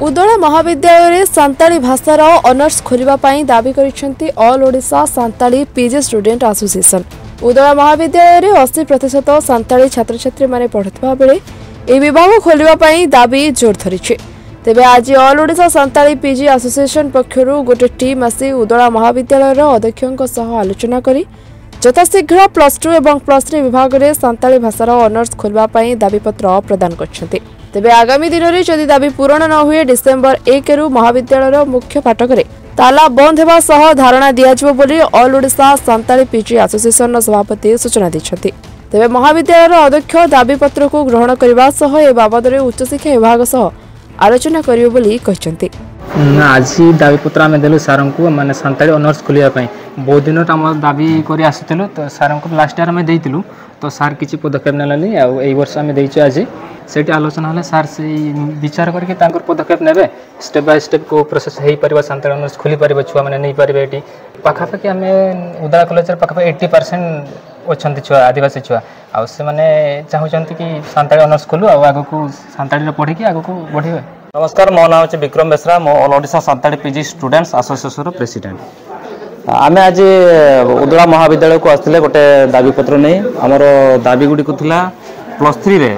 उदला महाविद्यालय सांताली भाषार ऑनर्स खोलिबा पई दाबी करिसेंती all Odisha Santali PG student association. उदला महाविद्यालय 80% सांताली छात्र छात्री माने पढ़ुवा बेले ए विभाग खोलिबा पई दाबी जोर धरिছে। तेबे आज all Odisha Santali PG association पक्षरु गोटे टीम आसी उदला महाविद्यालय अध्यक्षक सह आलोचना करी यथाशीघ्र +2 और +3 विभाग में सांताली भाषार ऑनर्स खोलिबा पई दाबीपत्र प्रदान करछन्ते। तेबे आगामी दिन में जदि दाबी पूरण न हुए डिसेम्बर 1 रु महाविद्यालय मुख्य फाटक में ताला बंद होगा सह धारणा दियाजिबो बोली all Odisha Santali PG association सभापति सूचना दैछन्ते। तेबे महाविद्यालय अध्यक्ष दाबीपत्र को ग्रहण करबा सह ए बाबद उच्च शिक्षा विभाग सह आलोचना करियो बोली कहछन्ते। आज दाबीपत्र आम देलु सार को माने सांताली ऑनर्स खोलिया बहुत दिन आम दाबी कर आसलु तो सार को लास्ट इयर आम देलु तो सार किसी पदक्षेप नेलानी यही वर्ष आम देचु आज से आलोचना है सार से विचार करके पदक्षेप ने स्टेप बाय स्टेप को प्रोसेस हो पार सांताली ऑनर्स खोली पार छुआ मैंने नहीं पारे ये पाखापाखि आम उदला कॉलेज पाखापाखि 80% अच्छा छुआ आदिवासी छुआ आ से मैंने चाहते कि सांताली ऑनर्स खोलू आग को सांताली पढ़ी आग को बढ़े। नमस्कार, मो नाम है विक्रम बेसरा, मो all Odisha Santali PG students association president. आमे आज उदला महाविद्यालय को आसते गोटे दाबीपत्र नहीं आमर दाबी गुड़ी +3 रे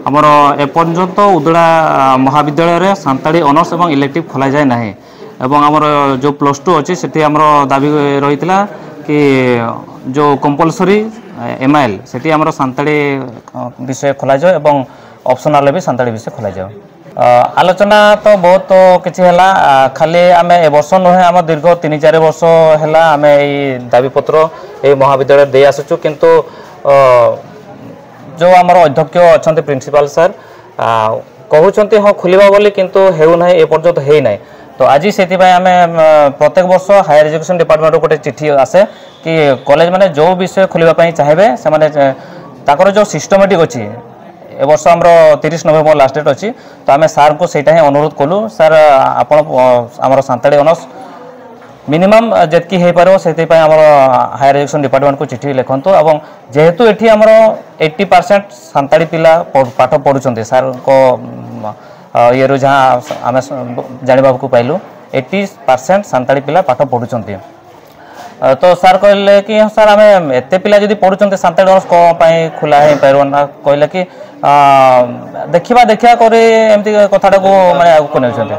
आमर एपर्यंत उदला महाविद्यालय रे सांताली ऑनर्स और इलेक्टिव खोल जाए ना एवं आमर जो +2 अच्छी से दाबी रही कि जो कंपलसरी MIL से आमर सांताली विषय खोल जाए और ऑप्शनल भी सांताली विषय खोल जाए। आलोचना तो बहुत किसी है खाली आम ए वर्ष नुहे आम दीर्घ 3-4 वर्ष है आम ये दाबीपत्र ये महाविद्यालय दे आसुचु किंतु जो आमर अध्यक्ष अच्छा प्रिंसिपाल सर कहते हाँ खोलिबा बोली किंतु हेउना ए पर्यंत है ना तो आज से आम प्रत्येक वर्ष हायर एजुकेशन डिपार्टमेंट गोटे चिठी आसे कि कॉलेज माने जो विषय खोलिबा चाहिए से माने ताकर जो सिस्टमेटिक अच्छी ए वर्ष आमर 30 नवेम्बर लास्ट डेट अच्छी तो आम सार को सहीटा ही अनुरोध कलु सार आपण आमर सांताली ऑनर्स मिनिमम जेतकी हो पार से आमर हायर एजुकेशन डिपार्टमेंट को चिठी लिखत और जेहेतु ये आमर 80% सांताली पिला पाठ पढ़ुं सार को ये जहाँ आम जाना को पाइलु 80% सांताली पिला पाठ पढ़ुं तो सार कहले कि सार आम एत पिला जब पढ़ुं सांताली ऑनर्स कौन खोला हो पारना कहले कि देखा करमती कथाटा को मैंने आगे नहीं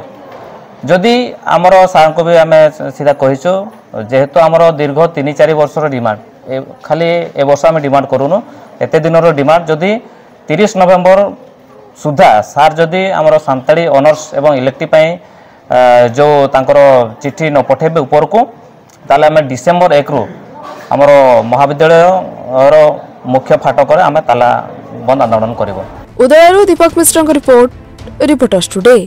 जदि आमर सार को भी आम सीधा कहीचु जेहेतु आमर दीर्घ 3-4 वर्ष डिमांड खाली ए वर्ष आम डिमांड करूनु एत दिन डिमांड जदि 30 नवेम्बर सुधा सार जदि आमर सांताली ऑनर्स एवं इलेक्टिव जो तांकर चिठी न पठेबे ऊपर को ताले आम डिसेम्बर 1 रु आमर महाविद्यालय मुख्य फाटक आम ताला बंद आंदोलन करिवो। उदयरू दीपक मिश्र रिपोर्टर्स टुडे।